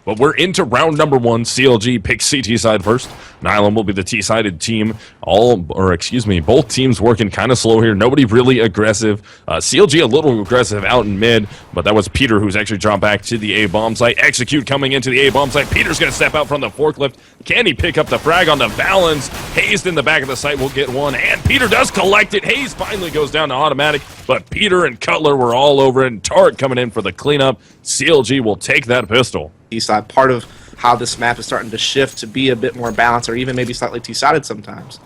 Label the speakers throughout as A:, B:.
A: But we're into round number 1. CLG picks CT side first. Nihilum will be the T-sided team. Both teams working kind of slow here. Nobody really aggressive. CLG a little aggressive out in mid, but that was Peter who's actually dropped back to the A-bomb site. Execute coming into the A-bomb site. Peter's going to step out from the forklift. Can he pick up the frag on the Valens? Hayes in the back of the site will get one, and Peter does collect it. Hayes finally goes down to automatic, but Peter and Cutler were all over it, and Tarek coming in for the cleanup. CLG will take that pistol.
B: T-side, part of how this map is starting to shift to be a bit more balanced, or even maybe slightly T-sided sometimes.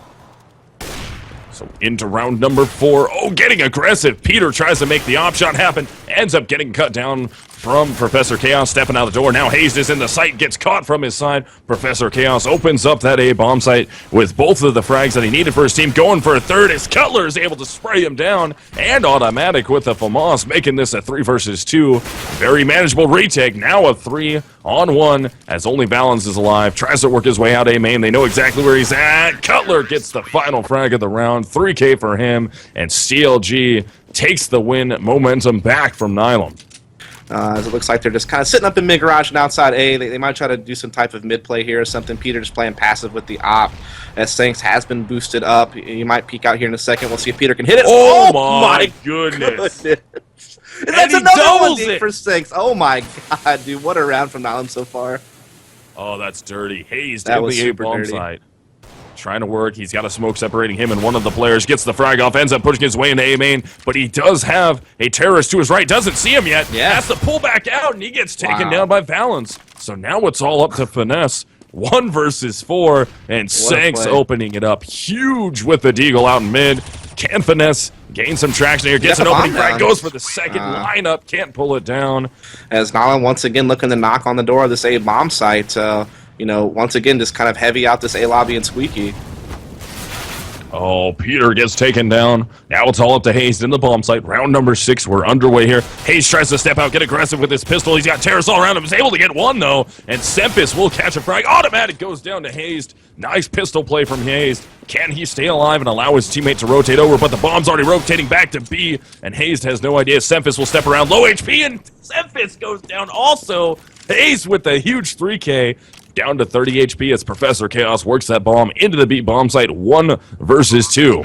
A: So into round number 4. Oh, getting aggressive. Peter tries to make the op shot happen. Ends up getting cut down from Professor Chaos, stepping out the door. Now Hayes is in the site, gets caught from his side. Professor Chaos opens up that A-bomb site with both of the frags that he needed for his team. Going for a third as Cutler is able to spray him down. And automatic with the FAMAS, making this a 3 versus 2. Very manageable retake. Now a 3-on-1 as only Valens is alive. Tries to work his way out A main. They know exactly where he's at. Cutler gets the final frag of the round. 3K for him. And CLG takes the win momentum back from Nihilum.
B: As it looks like they're just kind of sitting up in mid garage and outside A. They might try to do some type of mid play here or something. Peter just playing passive with the op. As Sanks has been boosted up. He might peek out here in a second. We'll see if Peter can hit it.
A: Oh my goodness.
B: That's another one for Sanks. Oh my god, dude. What a round from Nihilum so far.
A: Oh, that's dirty. Hayes
B: that
A: down
B: was
A: the
B: super
A: A-bomb
B: dirty.
A: site. Trying to work. He's got a smoke separating him and one of the players. Gets the frag off. Ends up pushing his way into A main. But he does have a terrorist to his right. Doesn't see him yet.
B: Yeah.
A: Has to pull back out, and he gets taken down by Valens. So now it's all up to Finesse. 1 versus 4. And Sanks opening it up. Huge with the Deagle out in mid. Can Finesse gain some traction here? Gets an opening frag. Goes for the second lineup. Can't pull it down.
B: As Nihilum once again looking to knock on the door of this A-bomb site. You know, once again, just kind of heavy out this A-lobby and Squeaky.
A: Oh, Peter gets taken down. Now it's all up to Hayes in the bomb site. Round number 6, we're underway here. Hayes tries to step out, get aggressive with his pistol. He's got terrorists all around him. He's able to get one, though. And Sempis will catch a frag. Automatic goes down to Hayes. Nice pistol play from Hayes. Can he stay alive and allow his teammate to rotate over? But the bomb's already rotating back to B. And Hayes has no idea. Sempis will step around. Low HP, and Sempis goes down also. Hayes with a huge 3K. Down to 30 HP as Professor Chaos works that bomb into the B bomb site. 1 versus 2.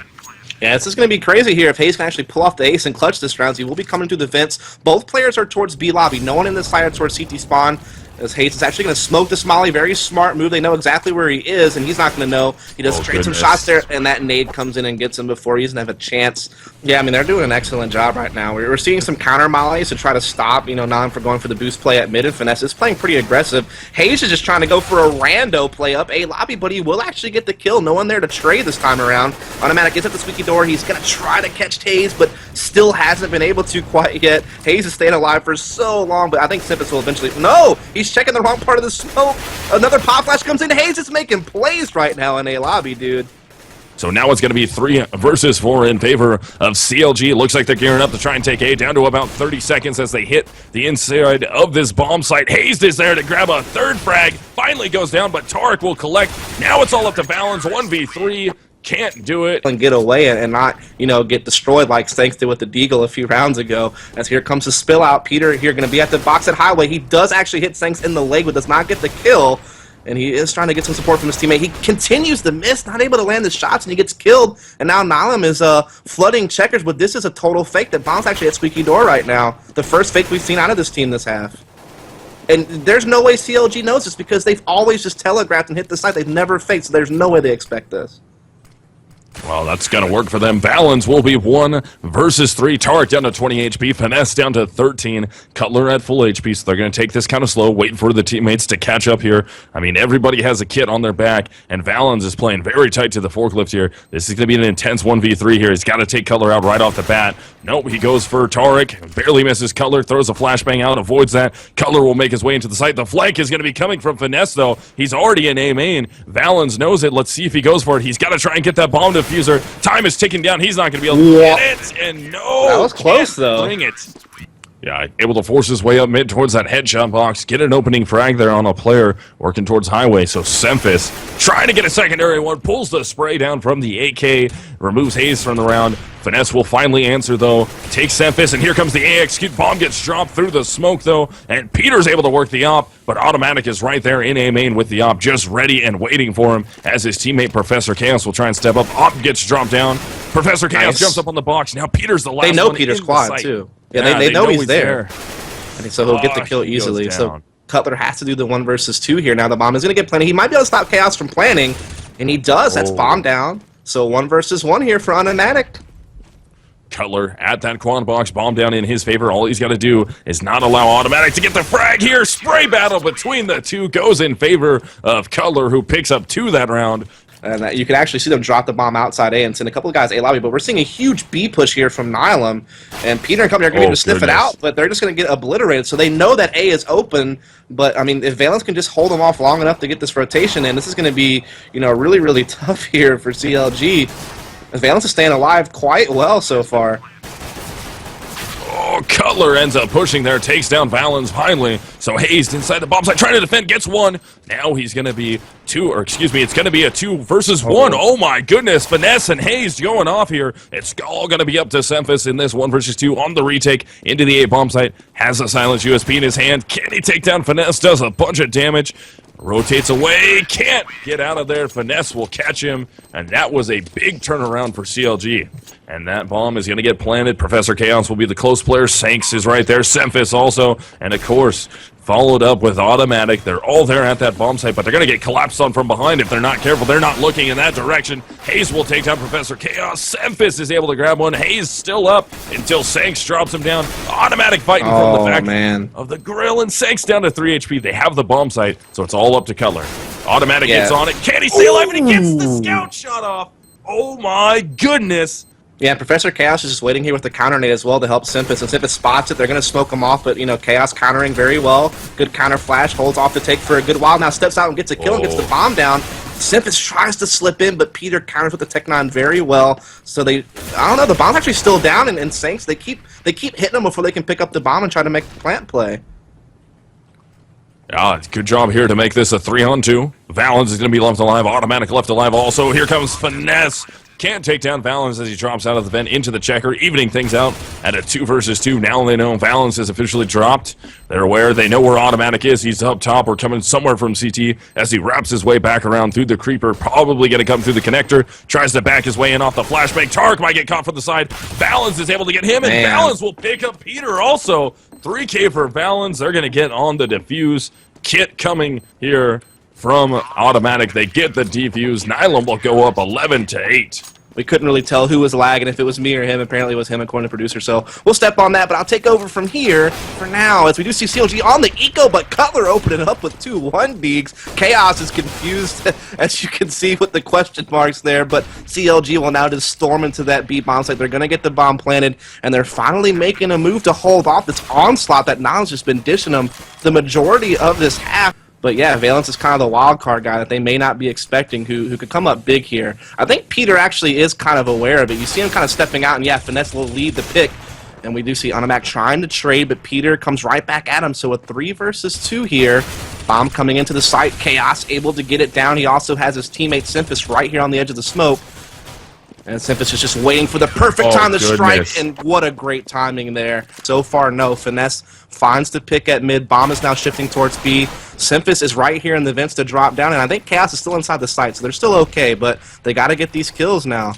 B: Yeah, this is going to be crazy here. If Hayes can actually pull off the ace and clutch this round, he will be coming through the vents. Both players are towards B lobby. No one in this side are towards CT spawn. As Hayes is actually going to smoke the Smiley. Very smart move. They know exactly where he is, and he's not going to know. He does trade some shots there, and that nade comes in and gets him before he's going to have a chance. Yeah, I mean, they're doing an excellent job right now. We're seeing some counter mollies to try to stop, you know, Nihilum for going for the boost play at mid, and Finesse is playing pretty aggressive. Hayes is just trying to go for a rando play up A lobby, but he will actually get the kill. No one there to trade this time around. Automatic gets at the squeaky door. He's going to try to catch Hayes, but still hasn't been able to quite yet. Hayes has stayed alive for so long, but I think Sempis will eventually... No! He's checking the wrong part of the smoke. Another pop flash comes in. Hayes is making plays right now in A lobby, dude.
A: So now it's going to be 3 versus 4 in favor of CLG. Looks like they're gearing up to try and take A, down to about 30 seconds as they hit the inside of this bomb site. Hayes is there to grab a third frag. Finally goes down, but Tarek will collect. Now it's all up to Valens. 1v3. Can't do it.
B: And get away and not, you know, get destroyed like Stanks did with the Deagle a few rounds ago. As here comes the spill out. Peter here going to be at the box at Highway. He does actually hit Stanks in the leg, but does not get the kill. And he is trying to get some support from his teammate. He continues to miss, not able to land the shots, and he gets killed. And now Nihilum is flooding checkers, but this is a total fake. That bomb's actually at Squeaky Door right now. The first fake we've seen out of this team this half. And there's no way CLG knows this because they've always just telegraphed and hit the site. They've never faked, so there's no way they expect this.
A: Well, that's going to work for them. Valens will be 1 versus 3. Tarek down to 20 HP. Finesse down to 13. Cutler at full HP, so they're going to take this kind of slow, waiting for the teammates to catch up here. I mean, everybody has a kit on their back, and Valens is playing very tight to the forklift here. This is going to be an intense 1v3 here. He's got to take Cutler out right off the bat. Nope, he goes for Tarek. Barely misses Cutler. Throws a flashbang out, avoids that. Cutler will make his way into the site. The flank is going to be coming from Finesse, though. He's already in A main. Valens knows it. Let's see if he goes for it. He's got to try and get that bomb diffuser. Time is ticking down. He's not going to be able to get it. And no,
B: that was close, though.
A: Bring it. Yeah, able to force his way up mid towards that headshot box, get an opening frag there on a player working towards highway. So Semphis trying to get a secondary one, pulls the spray down from the AK, removes Hayes from the round. Finesse will finally answer though, takes Semphis, and here comes the AX. Bomb gets dropped through the smoke though, and Peter's able to work the op, but Automatic is right there in A main with the op, just ready and waiting for him as his teammate Professor Chaos will try and step up. Op gets dropped down. Professor Chaos jumps up on the box. Now Peter's the last one.
B: They know Peter's quad too. Yeah, they know he's there. And so he'll get the kill easily. So Cutler has to do the 1 versus 2 here. Now the bomb is going to get planted. He might be able to stop Chaos from planning, and he does. That's bomb down. So 1 versus 1 here for Automatic.
A: Cutler at that quad box, bomb down in his favor. All he's got to do is not allow Automatic to get the frag here. Spray battle between the two goes in favor of Cutler, who picks up 2 that round.
B: And you can actually see them drop the bomb outside A and send a couple of guys A lobby, but we're seeing a huge B push here from Nihilum, and Peter and company are going to be able to sniff it out, but they're just going to get obliterated. So they know that A is open, but I mean, if Valence can just hold them off long enough to get this rotation in, this is going to be, you know, really, really tough here for CLG. Valence is staying alive quite well so far.
A: Oh, Cutler ends up pushing there, takes down Valens finally. So Hayes inside the bomb site, trying to defend, gets 1. Now he's going to be it's going to be a 2 versus 1. Oh my goodness, Finesse and Hayes going off here. It's all going to be up to Semphis in this 1 versus 2 on the retake into the A bomb site. Has a silenced USP in his hand. Can he take down Finesse? Does a bunch of damage. Rotates away, can't get out of there. Finesse will catch him, and that was a big turnaround for CLG. And that bomb is going to get planted. Professor Chaos will be the close player. Sanks is right there. Semphis also, and of course, followed up with Automatic. They're all there at that bomb site, but they're going to get collapsed on from behind if they're not careful. They're not looking in that direction. Hayes will take down Professor Chaos. Semphis is able to grab one. Hayes still up until Sanks drops him down. Automatic fighting from the back of the grill, and Sanks down to 3 HP. They have the bomb site, so it's all up to Cutler. Automatic gets on it. Can he stay alive? And he gets the scout shot off. Oh my goodness.
B: Yeah, Professor Chaos is just waiting here with the counter nade as well to help Semphis. And Semphis spots it, they're going to smoke him off, but, you know, Chaos countering very well. Good counter flash, holds off the take for a good while. Now steps out and gets a kill and gets the bomb down. Semphis tries to slip in, but Peter counters with the Tech-9 very well. So I don't know, the bomb's actually still down, and Sanks, they keep hitting them before they can pick up the bomb and try to make the plant play.
A: Yeah, good job here to make this a 3-on-2. Valens is going to be left alive. Automatic left alive also. Here comes Finesse. Can't take down Valens as he drops out of the vent into the checker, evening things out at a 2 versus 2. Now they know Valens is officially dropped. They're aware. They know where Automatic is. He's up top or coming somewhere from CT as he wraps his way back around through the creeper. Probably going to come through the connector. Tries to back his way in off the flashbang. Tark might get caught from the side. Valens is able to get him, and Valens will pick up Peter also. 3K for Valens. They're going to get on the defuse. Kit coming here from Automatic. They get the defuse. Nihilum will go up 11-8.
B: We couldn't really tell who was lagging, if it was me or him. Apparently it was him, according to producer. So we'll step on that, but I'll take over from here for now as we do see CLG on the eco, but Cutler opening up with 2 1-bigs. Chaos is confused, as you can see with the question marks there, but CLG will now just storm into that B bomb site. They're going to get the bomb planted, and they're finally making a move to hold off this onslaught that Niles just been dishing them the majority of this half. But yeah, Valence is kind of the wild card guy that they may not be expecting who could come up big here. I think Peter actually is kind of aware of it. You see him kind of stepping out, and yeah, Finesse will lead the pick. And we do see Automatic trying to trade, but Peter comes right back at him. So a 3 versus 2 here. Bomb coming into the site. Chaos able to get it down. He also has his teammate Semphis right here on the edge of the smoke. And Semphis is just waiting for the perfect time to strike, and what a great timing there. So far, no. Finesse finds the pick at mid. Bomb is now shifting towards B. Semphis is right here in the vents to drop down, and I think Chaos is still inside the site, so they're still okay, but they got to get these kills now.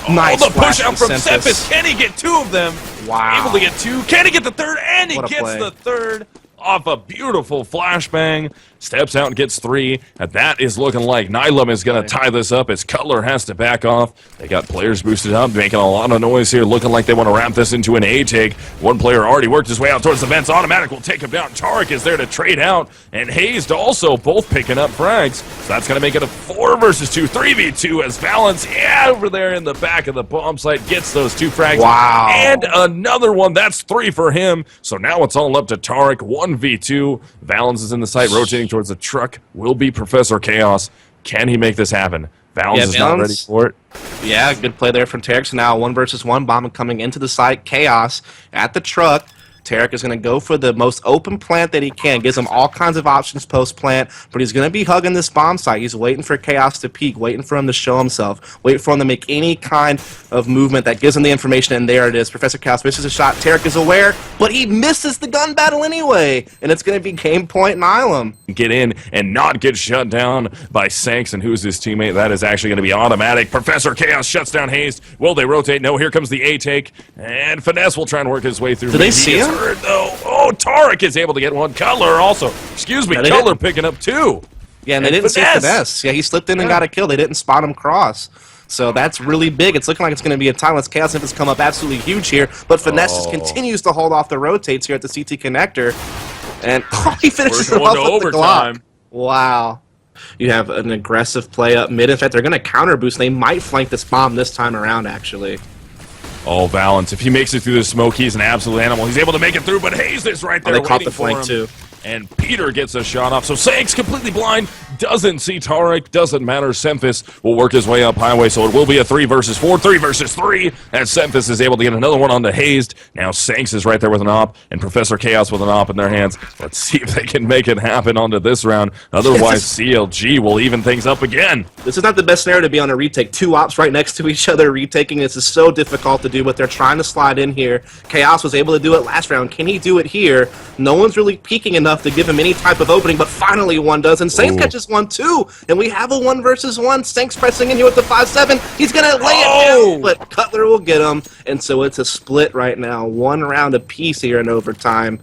A: Nice the push out from Semphis. Can he get 2 of them?
B: Wow.
A: Able to get 2. Can he get the 3rd? And he gets the 3rd off a beautiful flashbang. Steps out and gets 3, and that is looking like Nihilum is going to tie this up as Cutler has to back off. They got players boosted up, making a lot of noise here, looking like they want to wrap this into an A-take. One player already worked his way out towards the vents. Automatic will take him down. Tarek is there to trade out, and Hayes also both picking up frags. So that's going to make it a 4 versus 2, 3v2 as Valence, over there in the back of the bomb site, gets those 2 frags.
B: Wow.
A: And another one. That's 3 for him. So now it's all up to Tarek, 1v2. Valence is in the site, rotating towards the truck. Will be Professor Chaos. Can he make this happen? Valence is not ready for it.
B: Yeah, good play there from Tarek. So now 1v1 bomb coming into the site. Chaos at the truck. Tarek is going to go for the most open plant that he can. Gives him all kinds of options post-plant, but he's going to be hugging this bomb site. He's waiting for Chaos to peek, waiting for him to show himself, waiting for him to make any kind of movement that gives him the information, and there it is. Professor Chaos misses a shot. Tarek is aware, but he misses the gun battle anyway, and it's going to be game point Nihilum.
A: Get in and not get shut down by Sanks, and who's his teammate? That is actually going to be automatic. Professor Chaos shuts down Hazed. Will they rotate? No, here comes the A-take, and Finesse will try and work his way through.
B: Did they see him?
A: Hurt, though. Oh, Tarek is able to get one. Cutler also. Excuse me, Cutler picking up 2.
B: Yeah, and they didn't see Finesse. Yeah, he slipped in and got a kill. They didn't spot him cross. So that's really big. It's looking like it's going to be a timeless. Chaos has come up absolutely huge here, but Finesse just continues to hold off the rotates here at the CT connector. And he finishes it off with the Glock. Wow. You have an aggressive play up mid. In fact, they're going to counter boost. They might flank this bomb this time around, actually.
A: Oh, Valance. If he makes it through the smoke, he's an absolute animal. He's able to make it through, but Hayes is right there
B: they caught
A: waiting
B: the
A: for him.
B: flank, too.
A: And Peter gets a shot off. So Sanks completely blind, doesn't see Tarek, doesn't matter. Semphis will work his way up highway, so it will be a 3 versus 4, 3 versus 3, as Semphis is able to get another one onto Hazed. Now Sanks is right there with an op, and Professor Chaos with an op in their hands. Let's see if they can make it happen onto this round. Otherwise, CLG will even things up again.
B: This is not the best scenario to be on a retake. 2 ops right next to each other retaking. This is so difficult to do, but they're trying to slide in here. Chaos was able to do it last round. Can he do it here? No one's really peeking enough to give him any type of opening, but finally one does, and Sanks catches one too, and we have a 1 versus 1. Sanks pressing in here with the 5-7. He's gonna lay it down, but Cutler will get him, and so it's a split right now. 1 round apiece here in overtime.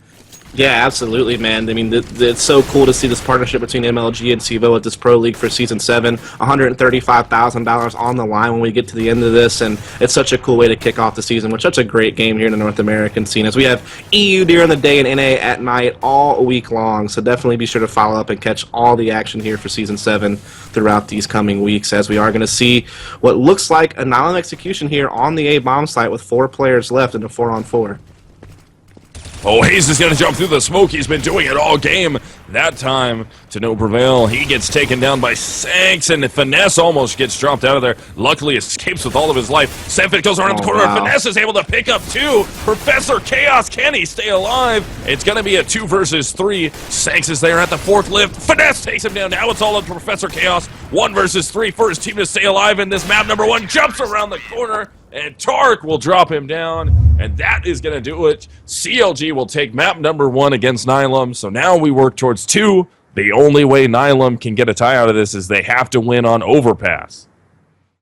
B: Yeah, absolutely, man. I mean, it's so cool to see this partnership between MLG and Cevo at this Pro League for Season 7. $135,000 on the line when we get to the end of this, and it's such a cool way to kick off the season with such a great game here in the North American scene, as we have EU during the day and NA at night all week long. So definitely be sure to follow up and catch all the action here for Season 7 throughout these coming weeks, as we are going to see what looks like a Nihilum execution here on the A bomb site with 4 players left in a 4-on-4.
A: Oh, Hayes is going to jump through the smoke. He's been doing it all game. That time, to no prevail. He gets taken down by Sanks, and Finesse almost gets dropped out of there. Luckily, escapes with all of his life. Semphis goes around the corner, and Finesse is able to pick up 2. Professor Chaos, can he stay alive? It's going to be a 2 versus 3. Sanks is there at the 4th lift. Finesse takes him down. Now it's all up to Professor Chaos. 1 versus 3 for his team to stay alive in this map. Number 1 jumps around the corner, and Tarek will drop him down, and that is going to do it. CLG will take map number 1 against Nihilum, so now we work towards 2. The only way Nihilum can get a tie out of this is they have to win on Overpass.